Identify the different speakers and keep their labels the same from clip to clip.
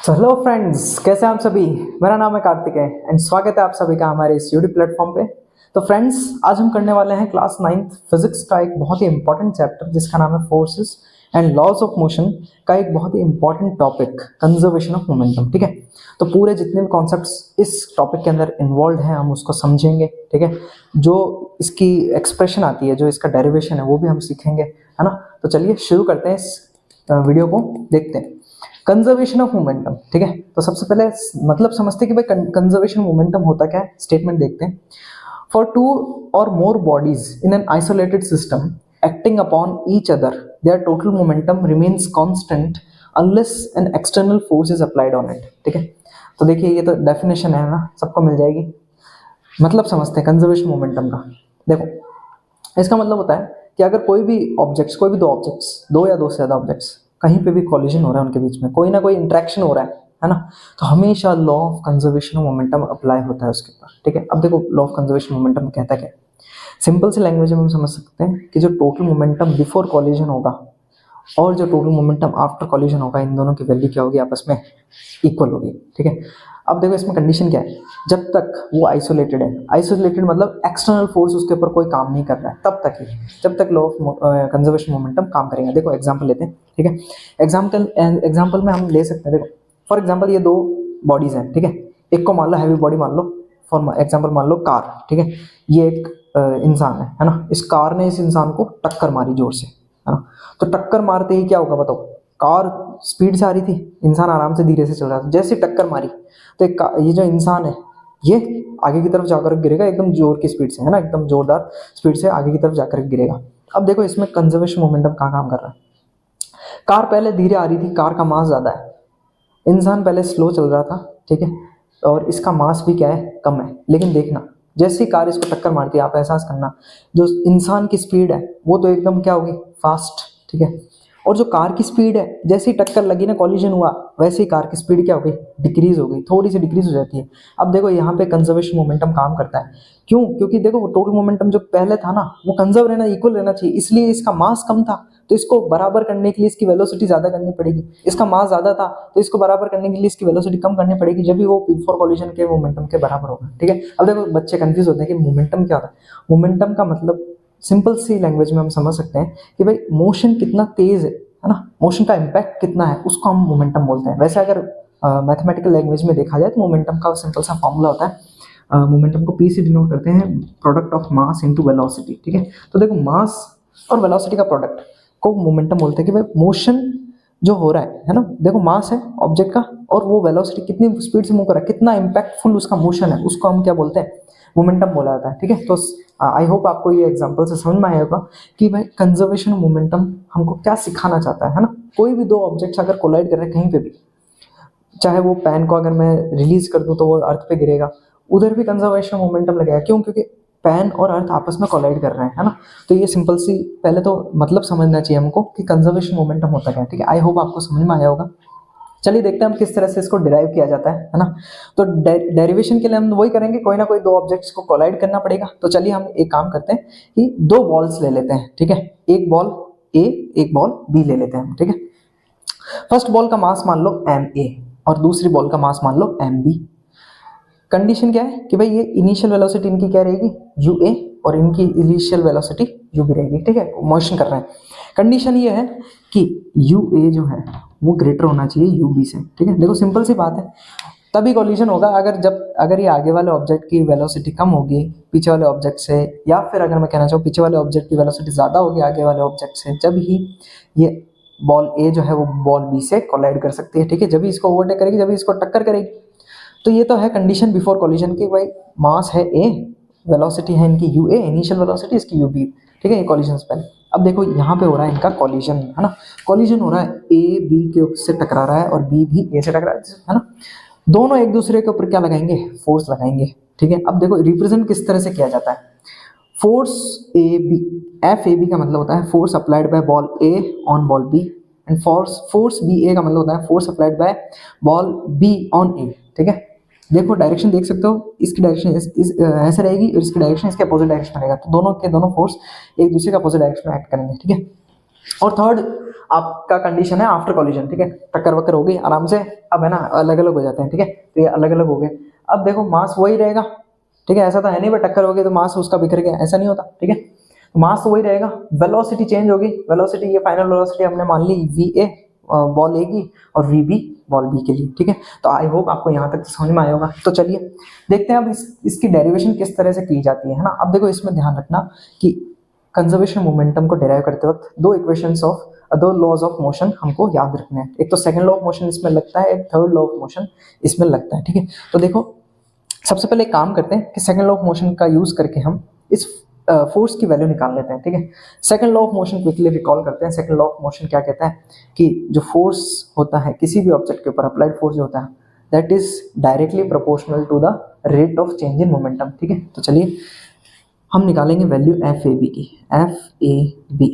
Speaker 1: तो hello friends, कैसे हैं आप सभी। मेरा नाम है कार्तिक है एंड स्वागत है आप सभी का हमारे इस यूट्यूब प्लेटफॉर्म पे। तो फ्रेंड्स, आज हम करने वाले हैं क्लास 9th फिजिक्स का एक बहुत ही इंपॉर्टेंट चैप्टर जिसका नाम है forces and laws of motion का एक बहुत ही important topic conservation of momentum. ठीक है, तो पूरे जितने भी कॉन्सेप्ट्स इस टॉपिक के अंदर इन्वॉल्व हैं हम उसको समझेंगे। ठीक है, जो इसकी एक्सप्रेशन आती है, जो इसका डेरिवेशन है, वो भी हम सीखेंगे, है ना। तो चलिए शुरू करते हैं, इस वीडियो को देखते हैं। Conservation of momentum. ठीक है, तो सबसे पहले मतलब समझते हैं कि भाई कंजर्वेशन मोमेंटम होता क्या है। स्टेटमेंट देखते हैं। For two or more bodies in an isolated system acting upon each other their total momentum remains constant unless an external force is applied on it. ठीक है, तो देखिए ये तो डेफिनेशन है ना, सबको मिल जाएगी। मतलब समझते हैं कंजर्वेशन मोमेंटम का। देखो, इसका मतलब होता है कि अगर कोई भी दो ऑब्जेक्ट्स, दो या दो से ज़्यादा ऑब्जेक्ट्स, कहीं पे भी कॉलिजन हो रहा है, उनके बीच में कोई ना कोई इंटरेक्शन हो रहा है ना, तो हमेशा law of conservation of momentum apply होता है उसके ऊपर। ठीक है, अब देखो लॉ ऑफ कंजर्वेशन मोमेंटम कहता क्या है। सिंपल सी लैंग्वेज में हम समझ सकते हैं कि जो टोटल मोमेंटम बिफोर कॉलिजन होगा और जो टोटल मोमेंटम आफ्टर कॉलिजन होगा, इन दोनों की वैल्यू क्या होगी, आपस में इक्वल होगी। ठीक है, अब देखो इसमें कंडीशन क्या है। जब तक वो आइसोलेटेड है, आइसोलेटेड मतलब एक्सटर्नल फोर्स उसके ऊपर कोई काम नहीं कर रहा है, तब तक ही, जब तक लॉ ऑफ कंजर्वेशन मोमेंटम काम करेगा। देखो एग्जांपल लेते हैं। ठीक है, एग्जांपल में हम ले सकते हैं। देखो फॉर एग्जांपल ये दो बॉडीज हैं। ठीक है, एक को मान लो हैवी बॉडी मान लो, फॉर एग्जांपल मान लो कार। ठीक है, ये एक इंसान है ना। इस कार ने इस इंसान को टक्कर मारी जोर से, है ना। तो टक्कर मारते ही क्या होगा बताओ। कार स्पीड से आ रही थी, इंसान आराम से धीरे से चल रहा था। जैसे टक्कर मारी तो ये जो इंसान है ये आगे की तरफ जाकर गिरेगा एकदम जोर की स्पीड से, है ना, एकदम जोरदार स्पीड से आगे की तरफ जाकर गिरेगा। अब देखो इसमें कंजर्वेशन मोमेंटम कहाँ काम कर रहा है। कार पहले धीरे आ रही थी, कार का मास ज़्यादा है, इंसान पहले स्लो चल रहा था। ठीक है, और इसका मास भी क्या है, कम है। लेकिन देखना, जैसे ही कार इसको टक्कर मारती है, आप एहसास करना जो इंसान की स्पीड है वो तो एकदम क्या होगी, फास्ट। ठीक है, और जो कार की स्पीड है, जैसे ही टक्कर लगी ना, कॉलिजन हुआ, वैसे ही कार की स्पीड क्या हो गई, डिक्रीज हो गई, थोड़ी सी डिक्रीज हो जाती है। अब देखो यहाँ पे कंजर्वेशन मोमेंटम काम करता है। क्यों? क्योंकि देखो टोटल मोमेंटम जो पहले था ना, वो कंजर्व रहना, इक्वल रहना चाहिए, इसलिए इसका मास कम था तो इसको बराबर करने के लिए इसकी वेलोसिटी ज्यादा करनी पड़ेगी। इसका मास ज्यादा था तो इसको बराबर करने के लिए इसकी वेलोसिटी कम करनी पड़ेगी, जब भी वो बिफोर कॉलिजन के मोमेंटम के बराबर होगा। ठीक है, अब देखो बच्चे कंफ्यूज होते हैं कि मोमेंटम क्या होता है। मोमेंटम का मतलब सिंपल सी लैंग्वेज में हम समझ सकते हैं कि भाई मोशन कितना तेज है ना, मोशन का इम्पैक्ट कितना है, उसको हम मोमेंटम बोलते हैं। वैसे अगर मैथमेटिकल लैंग्वेज में देखा जाए तो मोमेंटम का सिंपल सा फॉर्मूला होता है, मोमेंटम को पी से डिनोट करते हैं, product of mass into velocity. ठीक है, तो देखो मास और वेलोसिटी का प्रोडक्ट को मोमेंटम बोलते हैं कि भाई मोशन जो हो रहा है ना, देखो मास है ऑब्जेक्ट का और वो वेलोसिटी कितनी स्पीड से मूव कर रहा है, कितना इम्पैक्टफुल उसका मोशन है, उसको हम क्या बोलते हैं, मोमेंटम बोला जाता है। ठीक है, तो आई होप आपको ये एग्जांपल से समझ में आया होगा कि भाई कंजर्वेशन मोमेंटम हमको क्या सिखाना चाहता है ना। कोई भी दो ऑब्जेक्ट्स अगर कोलाइड कर रहे हैं कहीं पे भी, चाहे वो पेन को अगर मैं रिलीज कर दूं तो वो अर्थ पे गिरेगा, उधर भी कंजर्वेशन मोमेंटम लगेगा। क्यों? क्योंकि पेन और अर्थ आपस में कोलाइड कर रहे हैं, है ना। तो ये सिंपल सी पहले तो मतलब समझना चाहिए हमको कि कंजर्वेशन मोमेंटम होता क्या है। ठीक है, आई होप आपको समझ में आया होगा। चलिए देखते हैं हम किस तरह से इसको डिराइव किया जाता है ना। तो डेरिवेशन के लिए हम वही करेंगे, कोई ना कोई दो ऑब्जेक्ट्स को कोलाइड करना पड़ेगा। तो चलिए हम एक काम करते हैं कि दो बॉल्स ले लेते हैं। ठीक है, एक बॉल ए, एक बॉल बी ले लेते हैं हम। ठीक है, फर्स्ट बॉल का मास मान लो एम ए और दूसरी बॉल का मास मान लो एम बी। कंडीशन क्या है कि भाई ये इनिशियल वेलोसिटी इनकी क्या रहेगी, यू ए, और इनकी इनिशियल वेलोसिटी यू बी रहेगी। ठीक है, मोशन कर रहे हैं। कंडीशन ये है कि यू ए जो है वो ग्रेटर होना चाहिए यू बी से। ठीक है, देखो सिंपल सी बात है, तभी कॉलिजन होगा अगर ये आगे वाले ऑब्जेक्ट की वेलोसिटी कम होगी पीछे वाले ऑब्जेक्ट से, या फिर अगर मैं कहना चाहूँ पीछे वाले ऑब्जेक्ट की वेलोसिटी ज़्यादा होगी आगे वाले ऑब्जेक्ट से, जब ही ये बॉल ए जो है वो बॉल बी से कोलाइड कर सकती है। ठीक है, जब भी इसको ओवरटेक करेगी, जब भी इसको टक्कर करेगी। तो ये तो है कंडीशन बिफोर कॉलिजन की, भाई मास है ए, वेलोसिटी है इनकी यू ए, इनिशियल वेलोसिटी इसकी यू बी। ठीक है, ये कॉलिजन से पहले। अब देखो यहाँ पे हो रहा है इनका कॉलिजन, है ना। कॉलिजन हो रहा है, ए बी के से टकरा रहा है और बी भी ए से टकरा रहा है ना। दोनों एक दूसरे के ऊपर क्या लगाएंगे, फोर्स लगाएंगे। ठीक है, अब देखो रिप्रेजेंट किस तरह से किया जाता है। Force A B, F A B का मतलब होता है force applied by ball A on ball B, and force B A का मतलब होता है force applied by ball B on A. ठीक है, देखो डायरेक्शन देख सकते हो, इसकी डायरेक्शन ऐसे रहेगी और इसकी डायरेक्शन इसके अपोजिट डायरेक्शन रहेगा। तो दोनों के दोनों फोर्स एक दूसरे के अपोजिट डायरेक्शन में एक्ट करेंगे। ठीक है, और थर्ड आपका कंडीशन है आफ्टर कॉलिजन, ठीक है, टक्कर वक्कर हो गई आराम से, अब है ना अलग अलग हो जाते हैं, ठीक है, तो ये अलग अलग हो गए। अब देखो मास वही रहेगा, ठीक है, ऐसा तो है नहीं भाई टक्कर हो गई तो मास उसका बिखर गया, ऐसा नहीं होता, ठीक है, मास तो वही रहेगा, वेलोसिटी चेंज होगी, वेलोसिटी ये फाइनल वेलोसिटी हमने मान ली वी ए बॉल ए की और वी बी बॉल बी के लिए, ठीक है। तो आई होप आपको यहाँ तक समझ में आया होगा। तो चलिए देखते हैं अब इसकी डेरिवेशन किस तरह से की जाती है ना। अब देखो इसमें ध्यान रखना कि कंजर्वेशन मोमेंटम को डेराइव करते वक्त दो लॉज ऑफ मोशन हमको याद रखने हैं। एक तो सेकंड लॉ ऑफ मोशन इसमें लगता है, एक थर्ड लॉ ऑफ मोशन इसमें लगता है, ठीक है। तो देखो सबसे पहले एक काम करते हैं कि सेकंड लॉ ऑफ मोशन का यूज करके हम इस फोर्स की वैल्यू निकाल लेते हैं, ठीक है। Second law of motion quickly recall करते हैं। सेकंड लॉ ऑफ मोशन क्या कहता है कि जो फोर्स होता है किसी भी ऑब्जेक्ट के ऊपर, अप्लाइड फोर्स जो होता है, that is directly proportional to the rate of change in momentum, ठीक है। तो चलिए हम निकालेंगे वैल्यू एफ ए बी की। F A B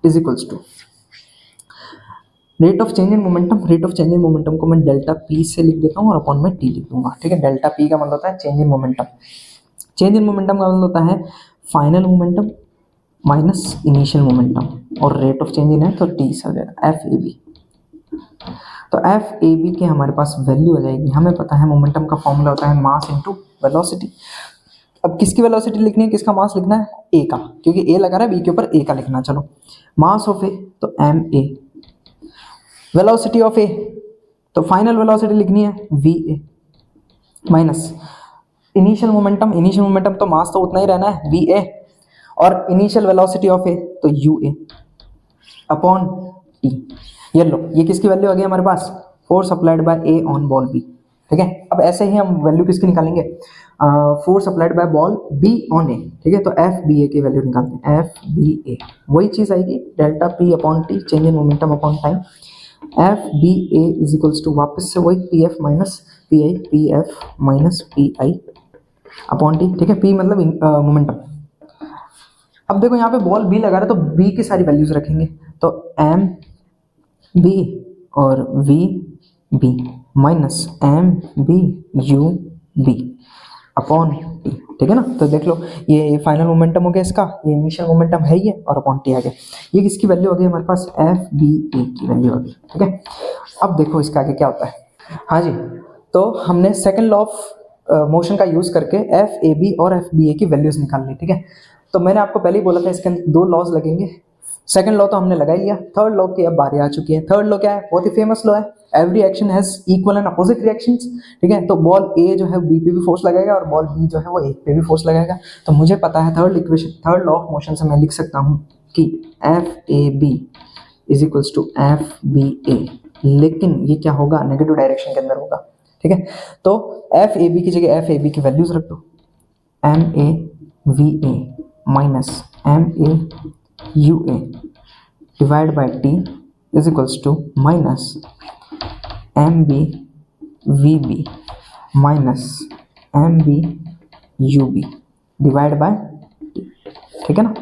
Speaker 1: is equals to rate of change in momentum. Rate of change in momentum को मैं delta P से लिख देता हूँ और अपॉन में टी लिख दूंगा, ठीक है। डेल्टा पी का मतलब होता है change in momentum. Change in momentum का मतलब होता है final momentum minus initial momentum, और रेट ऑफ चेंज इन है तो टी से हो जाएगा एफ ए बी। तो एफ ए बी के हमारे पास वैल्यू आ जाएगी, हमें पता है मोमेंटम का फॉर्मूला होता है मास इंटू वेलोसिटी। अब किसकी वेलोसिटी लिखनी है, किसका मास लिखना है, ए का, क्योंकि ए लगा रहा है बी के ऊपर, ए का लिखना। चलो मास ऑफ ए तो एम ए, वेलोसिटी ऑफ ए तो फाइनल वेलोसिटी लिखनी है we A, minus initial momentum तो मास तो उतना ही रहना है वी ए, और इनिशियल वेलोसिटी ऑफ ए तो यू ए अपॉन टी। ये लो, ये किसकी वैल्यू आ गई हमारे पास, force applied by A on ball B, ठीक है। अब ऐसे ही हम वैल्यू किसकी निकालेंगे, force applied by ball B on A, ठीक है। तो एफ बी ए की वैल्यू निकालते हैं, एफ बी ए वही चीज़ आएगी delta P upon T, change in momentum upon time. F B A is equals to वापस से वही P F minus P I, P F minus P I upon T, ठीक है। पी मतलब मोमेंटम। अब देखो यहाँ पे बॉल बी लगा रहा है तो बी की सारी वैल्यूज रखेंगे, तो एम बी और V B minus M B U B upon T, ठीक है ना। तो देख लो ये फाइनल मोमेंटम हो गया इसका, ये इनिशियल मोमेंटम है ही है, और अपॉन टी आ गया। ये किसकी वैल्यू आ गई हमारे पास, एफ बी ए की वैल्यू आ गई, ठीक है। अब देखो इसका आगे क्या होता है। हाँ जी, तो हमने सेकंड लॉ ऑफ मोशन का यूज करके एफ ए बी और एफ बी ए की वैल्यूज निकाल ली, ठीक है। तो मैंने आपको पहले ही बोला था इसके अंदर दो लॉज लगेंगे। सेकंड लॉ तो हमने लगा ही लिया, थर्ड लॉ की अब बारी आ चुकी है। थर्ड लॉ क्या है, बहुत ही फेमस लॉ है, every action has equal and opposite reactions, ठीक है। तो बॉल ए जो है बी पे भी फोर्स लगाएगा और बॉल बी जो है वो ए पे भी फोर्स लगाएगा। तो मुझे पता है थर्ड लॉ ऑफ मोशन से मैं लिख सकता हूँ कि F A B is equals to F B A, लेकिन ये क्या होगा, नेगेटिव डायरेक्शन के अंदर होगा, ठीक है। तो एफ ए बी की जगह एफ ए बी की वैल्यूज रख दो, M A V A minus M A U A divide by T is equals to minus M B V B minus M B U B divide by T, ठीक है ना।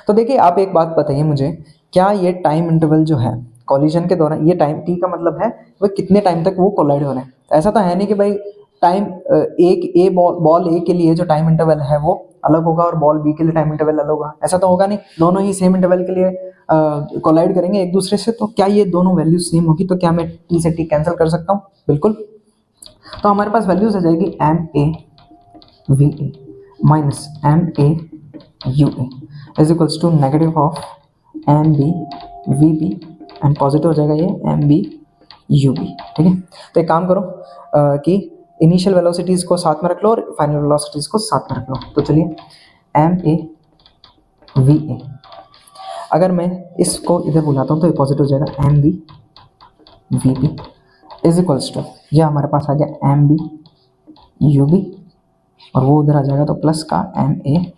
Speaker 1: तो देखिए आप एक बात बताइए मुझे, क्या ये टाइम इंटरवल जो है कॉलिजन के दौरान, ये टाइम टी का मतलब है वो कितने टाइम तक वो कोलाइड हो रहे हैं। ऐसा तो है नहीं कि भाई टाइम एक ए बॉल ए के लिए जो टाइम इंटरवल है वो अलग होगा और बॉल बी के लिए टाइम इंटरवल अलग होगा, ऐसा तो होगा नहीं। दोनों ही सेम इंटरवल के लिए कोलाइड करेंगे एक दूसरे से, तो क्या ये दोनों वैल्यूज सेम होगी, तो क्या मैं टी से टी कैंसिल कर सकता हूँ, बिल्कुल। तो हमारे पास वैल्यूज आ जाएगी M A V A minus M A U A is equals to negative of M B V B and positive हो जाएगा ये एम बी यू बी, ठीक है। तो एक काम करो कि इनिशियल वेलोसिटीज़ को साथ में रख लो और फाइनल वेलोसिटीज़ को साथ में रख लो। तो चलिए एम ए वी ए, अगर मैं इसको इधर बुलाता हूँ तो ये पॉजिटिव हो जाएगा M B V B is equals to, यह हमारे पास आ गया एम बी यू बी और वो उधर आ जाएगा तो प्लस का M A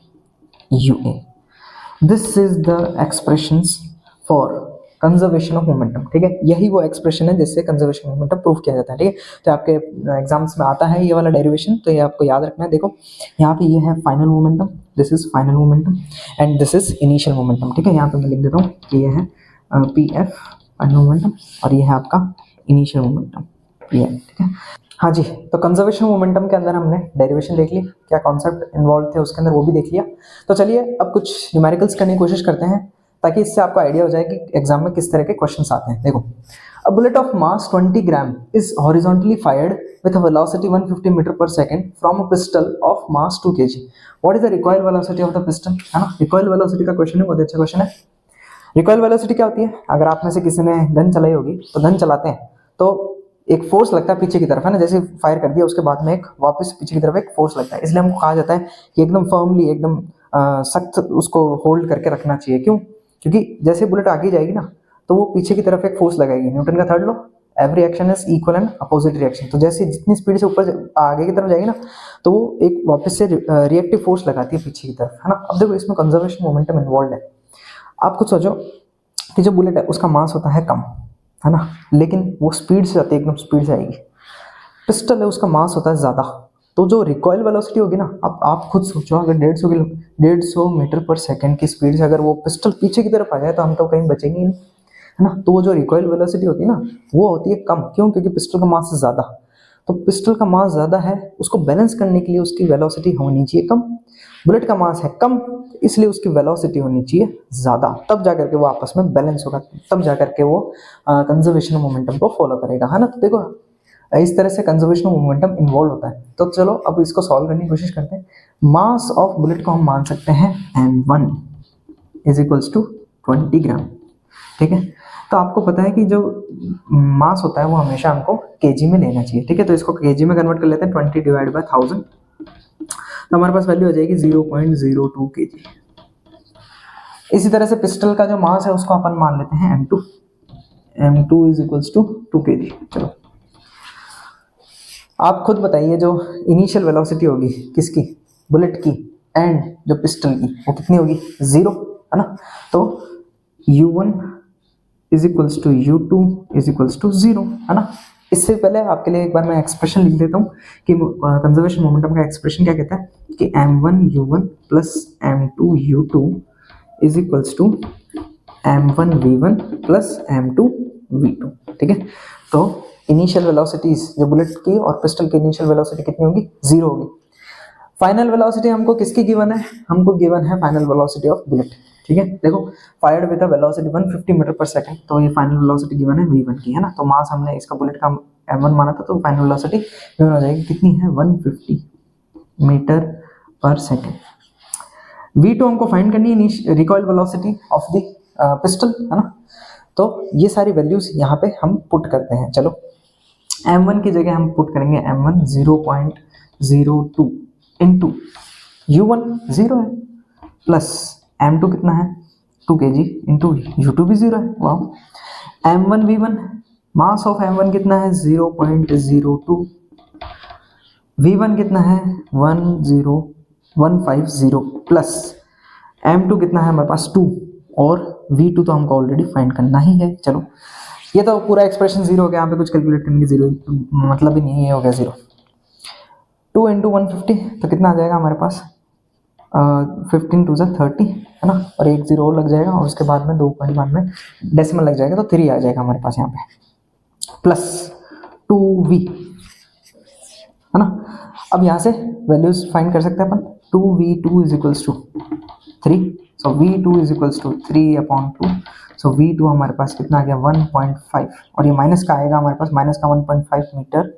Speaker 1: U A. This is the expressions for conservation of momentum, ठीक है। यही वो एक्सप्रेशन है जिससे कंजर्वेशन ऑफ मोमेंटम प्रूव किया जाता है, ठीक है। तो आपके एग्जाम्स में आता है ये वाला डेरिवेशन, तो ये आपको याद रखना है। देखो यहाँ पे ये है final momentum, this is final momentum and this is initial momentum, ठीक है। यहाँ पे मैं लिख देता हूँ कि ये है पी एफ फाइनल मोमेंटम और ये है आपका इनिशियल मोमेंटम पी एफ, ठीक है। हाँ जी, तो कंजर्वेशन मोमेंटम के अंदर हमने डेरिवेशन देख ली, क्या कॉन्सेप्ट इन्वॉल्व थे उसके अंदर वो भी देख लिया। तो चलिए अब कुछ न्यूमेरिकल्स करने की कोशिश करते हैं ताकि इससे आपको आइडिया हो जाए कि एग्जाम में किस तरह के क्वेश्चंस आते हैं। देखो, a bullet of mass 20 gram is horizontally fired with a velocity 150 metre per second from a pistol of mass 2 kg। What is the recoil velocity of the pistol, है ना। रिकॉइल वेलोसिटी का question है, बहुत अच्छा question है। Recoil velocity क्या होती है? अगर आप में से किसी ने गन चलाई होगी तो गन चलाते हैं तो एक फोर्स लगता है पीछे की तरफ, है ना। जैसे फायर कर दिया उसके बाद में एक वापस पीछे की तरफ एक फोर्स लगता है, इसलिए हमको कहा जाता है कि एकदम फर्मली, एकदम सख्त उसको होल्ड करके रखना चाहिए। क्यों? क्योंकि जैसे बुलेट आगे जाएगी ना तो वो पीछे की तरफ एक फोर्स लगाएगी। न्यूटन का third law, every action is equal and opposite reaction. तो जैसे जितनी स्पीड से ऊपर आगे की तरफ जाएगी ना तो वो एक वापस से रिएक्टिव फोर्स लगाती है पीछे की तरफ, है ना। अब देखो इसमें कंजर्वेशन मोमेंटम इन्वॉल्व है। आप खुद सोचो कि जो बुलेट है उसका मास होता है कम, है ना, लेकिन वो स्पीड से जाती है, एकदम स्पीड से आएगी। पिस्टल है, उसका मास होता है ज़्यादा, तो जो रिकॉइल वेलोसिटी होगी ना, अब आप खुद सोचो, अगर 150 मीटर पर सेकंड की स्पीड से अगर वो पिस्टल पीछे की तरफ आ जाए तो हम तो कहीं बचेंगे ही नहीं, है ना। तो वो जो रिकॉइल वेलोसिटी होती है ना वो होती है कम। क्यों? क्योंकि पिस्टल का मास ज़्यादा, तो पिस्टल का मास ज़्यादा है, उसको बैलेंस करने के लिए उसकी वेलोसिटी होनी चाहिए कम। बुलेट का मास है कम, इसलिए उसकी वेलोसिटी होनी चाहिए ज़्यादा, तब जाकर के वो आपस में बैलेंस होगा, तब जाकर के वो कंजर्वेशन मोमेंटम को फॉलो करेगा, है ना। तो देखो इस तरह से कंजर्वेशन मोमेंटम इन्वॉल्व होता है। तो चलो अब इसको सॉल्व करने की कोशिश करते हैं। मास ऑफ बुलेट को हम मान सकते हैं m1 इज इक्वल्स टू 20 ग्राम, ठीक है। तो आपको पता है कि जो मास होता है वो हमेशा हमको केजी में लेना चाहिए, ठीक है। तो इसको केजी में कन्वर्ट कर लेते हैं, 20 डिवाइड बाय 1000, तो हमारे पास वैल्यू हो जाएगी 0.02 kg। इसी तरह से पिस्टल का जो मास है उसको अपन मान लेते हैं m2 is equals to 2 kg। चलो आप खुद बताइए, जो इनिशियल वेलोसिटी होगी किसकी, बुलेट की, एंड जो पिस्टल की, वो कितनी होगी? 0, है ना। तो u1 is equals to u2 is equals to 0, है ना। इससे पहले आपके लिए एक बार मैं एक्सप्रेशन लिख देता हूँ कि कंजर्वेशन मोमेंटम का एक्सप्रेशन क्या कहता है कि m1 u1 plus m2 u2 is equals to m1 v1 plus m2 v2, ठीक है। तो इनिशियल वेलोसिटीज जो बुलेट की और पिस्टल की इनिशियल वेलोसिटी कितनी होगी? 0 होगी। फाइनल वेलोसिटी हमको किसकी गिवन है? हमको गिवन है फाइनल वेलोसिटी ऑफ बुलेट, ठीक है। देखो fired with a velocity 150 metre per second, तो ये फाइनल वेलोसिटी गिवन है v1 की, है ना। तो मास हमने इसका बुलेट का m1 माना था, तो फाइनल वेलोसिटी गिवन हो जाएगी, कितनी है? 150 मीटर पर सेकंड। v2 हमको फाइंड करनी है recoil velocity of the pistol, है ना। तो ये सारी वैल्यूज यहाँ पे हम पुट करते हैं। चलो m1 की जगह हम पुट करेंगे m1 0.02 इंटू u1 0 है, प्लस m2 कितना है? 2 kg इंटू u2 भी 0 है। वाह। m1 v1, mass of m1 कितना है? 0.02, v1 कितना है? 10150, प्लस m2 कितना है हमारे पास? 2, और v2 तो हमको ऑलरेडी फाइंड करना ही है। चलो ये तो पूरा एक्सप्रेशन 0 हो गया, यहाँ पे कुछ कैलकुलेट करने की 0 मतलब ही नहीं है, ये हो गया 0। 2 इंटू 150 तो कितना आ जाएगा हमारे पास? 15 टू 30, है ना, और एक 0 और लग जाएगा, और उसके बाद में 2 पॉइंट बाद में डेसिमल लग जाएगा, तो 3 आ जाएगा हमारे पास यहाँ पे, प्लस 2v, है ना। अब यहाँ से वैल्यूज फाइंड कर सकते हैं अपन। 2v2 is equals to 3, so v2 is equals to 3/2, so v2 हमारे पास कितना आ गया? 1.5, और ये माइनस का आएगा हमारे पास, माइनस का 1.5 मीटर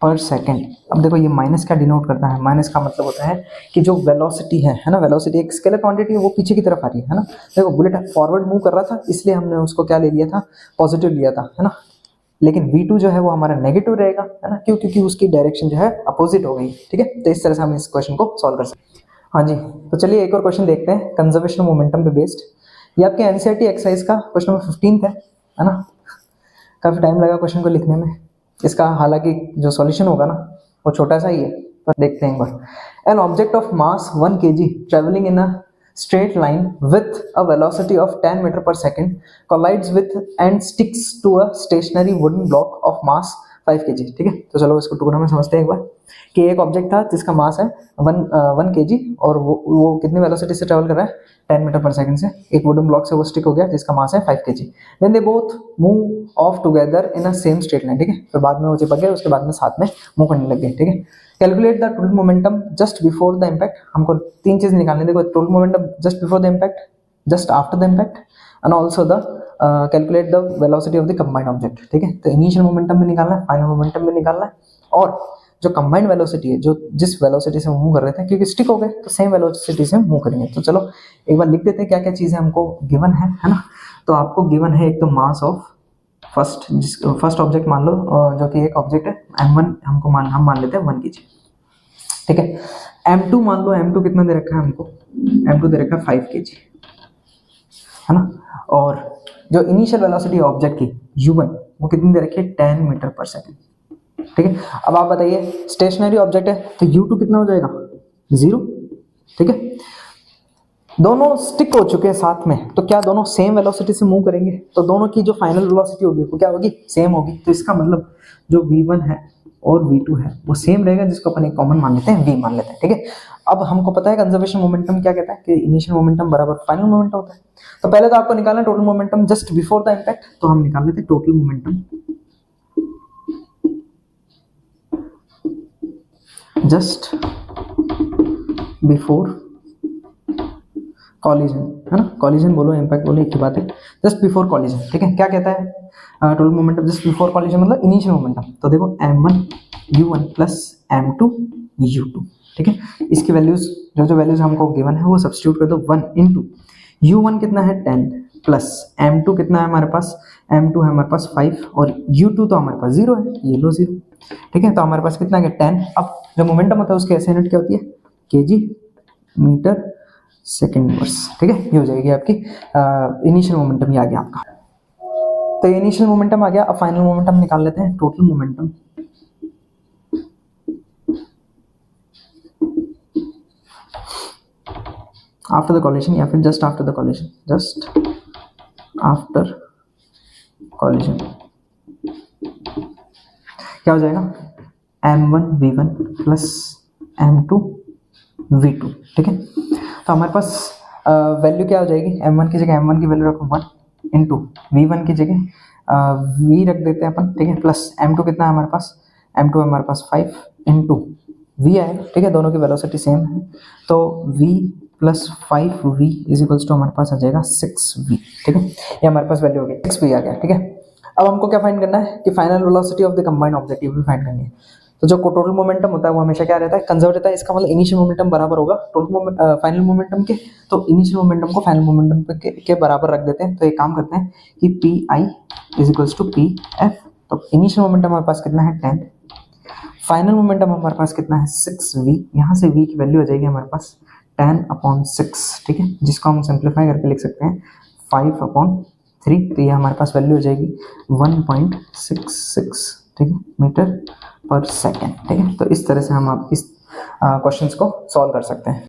Speaker 1: पर सेकेंड। अब देखो ये माइनस क्या डिनोट करता है? माइनस का मतलब होता है कि जो वेलोसिटी है ना, वेलोसिटी एक स्केलर क्वांटिटी है, वो पीछे की तरफ आ रही है ना। देखो बुलेट फॉरवर्ड मूव कर रहा था, इसलिए हमने उसको क्या ले लिया था? पॉजिटिव लिया था, है ना। लेकिन v2 जो है वो हमारा नेगेटिव रहेगा, है ना। क्यों? क्योंकि उसकी डायरेक्शन जो है अपोजिट हो गई, ठीक है। तो इस तरह से हम इस क्वेश्चन को सॉल्व कर सकते हैं। हाँ जी, तो चलिए एक और क्वेश्चन देखते हैं कंजर्वेशन मोमेंटम पे बेस्ड। ये आपके एनसीईआरटी एक्सरसाइज का क्वेश्चन नंबर 15 है ना। काफ़ी टाइम लगा क्वेश्चन को लिखने में इसका, हालांकि जो सॉल्यूशन होगा ना वो छोटा सा ही है, पर देखते हैं एक बार। An object of mass 1 kg travelling in a straight line with a velocity of 10 meter per second collides with and sticks to a stationary wooden block of mass 5 kg, ठीक है। तो चलो इसको टुकड़ों में समझते हैं एक बार कि एक ऑब्जेक्ट था जिसका मास है 1 kg, और वो कितनी वेलोसिटी से ट्रेवल कर रहा है? 10 मीटर पर सेकंड से। एक वुडन ब्लॉक से वो स्टिक हो गया जिसका मास है 5 kg। Then they both move off together in a same straight line, ठीक है। फिर बाद में वो चिपक गए, उसके बाद में साथ में मूव करने लग गए, ठीक है। Calculate the total momentum just before the impact. हमको 3 चीज निकालनी है। देखो total momentum just before the impact just after the impact and also the calculate the velocity of the combined object, ठीक है। तो इनिशियल मोमेंटम भी निकालना है, फाइनल मोमेंटम भी निकालना है, और जो कंबाइंड वेलोसिटी है, जो जिस वेलोसिटी से मूव कर रहे थे, क्योंकि स्टिक हो गए तो सेम वेलोसिटी से मूव करेंगे। तो चलो एक बार लिख देते हैं क्या क्या चीजें हमको गिवन है ना। तो आपको गिवन है एक तो मास ऑफ फर्स्ट ऑब्जेक्ट मान लो, जो कि एक ऑब्जेक्ट है m1, हम मान लेते हैं 1 kg, ठीक है। m2 मान लो, m2 कितना दे रखा है हमको, m2 दे रखा है 5 kg, है ना। और जो इनिशियल वेलोसिटी ऑब्जेक्ट की u1 वो कितनी दे रखी है, 10 मीटर पर सेकेंड, ठीक है। अब आप बताइए स्टेशनरी ऑब्जेक्ट है तो u2 कितना हो जाएगा, 0, ठीक है। दोनों स्टिक हो चुके हैं साथ में, तो क्या दोनों सेम वेलोसिटी से मूव करेंगे, तो दोनों की जो फाइनल वेलोसिटी होगी वो क्या होगी, सेम होगी। तो इसका मतलब जो v1 है और v2 है वो सेम रहेगा, जिसको अपन एक कॉमन मान लेते हैं, v मान लेते हैं, ठीक है। अब हमको पता है कंजर्वेशन मोमेंटम क्या कहता है कि इनिशियल मोमेंटम बराबर फाइनल मोमेंटम होता है। तो पहले तो आपको निकालना है total momentum just before the impact, तो हम निकाल लेते हैं total momentum just before collision, है ना। कॉलिजन बोलो इम्पैक्ट बोलो एक ही बात है, जस्ट बिफोर कॉलिजन, ठीक है। क्या कहता है total momentum just before collision, मतलब इनिशियल मोमेंटम। तो देखो m1 u1 plus m2 u2, ठीक है। इसकी वैल्यूज जो वैल्यूज हमको गिवन है वो सब्स्टिट्यूट कर दो। 1 इंटू u1 कितना है 10 प्लस m2 कितना है हमारे पास, m2 है हमारे पास 5 और u2 तो हमारे पास 0 है, ये लो 0, ठीक है। तो हमारे पास कितना है 10। अब जो मोमेंटम होता है उसकी ऐसे यूनिट क्या होती है, kg मीटर सेकेंड इनवर्स, ठीक है। ये हो जाएगी आपकी इनिशियल मोमेंटम, ये आ गया आपका। तो इनिशियल मोमेंटम आ गया। अब फाइनल मोमेंटम निकाल लेते हैं, total momentum after the collision या फिर just after the collision, just after collision क्या हो जाएगा, m1 v1 plus m2 v2, ठीक है। तो हमारे पास वैल्यू क्या हो जाएगी, m1 की जगह m1 की वैल्यू रखो 1 इंटू v1 की जगह v रख देते हैं अपन, ठीक है, प्लस m2 कितना है हमारे पास, m2 हमारे पास 5 इंटू v आएगा, ठीक है। दोनों की वेलोसिटी सेम है, तो v plus 5v is equals to हमारे पास आ जाएगा 6v, ठीक है। ये हमारे पास वैल्यू हो गई 6v आ गया, ठीक है। अब हमको क्या फाइंड करना है कि final velocity of the combined object भी फाइंड करनी है। तो जो टोटल मोमेंटम होता है वो हमेशा क्या रहता है, कंजर्व रहता है। इसका मतलब इनिशियल मोमेंटम बराबर होगा टोटल फाइनल मोमेंटम के, तो इनिशियल मोमेंटम को फाइनल मोमेंटम के बराबर रख देते हैं। तो एक काम करते हैं कि P I is equals to P F. तो इनिशियल मोमेंटम हमारे पास कितना है 10, फाइनल मोमेंटम हमारे पास कितना है 6v, यहाँ से v की वैल्यू हो जाएगी हमारे पास 10/6, ठीक है, जिसको हम सिंप्लीफाई करके लिख सकते हैं 5/3। तो ये हमारे पास वैल्यू हो जाएगी 1.66, ठीक है, मीटर पर सेकेंड, ठीक है। तो इस तरह से हम आप इस क्वेश्चंस को सॉल्व कर सकते हैं।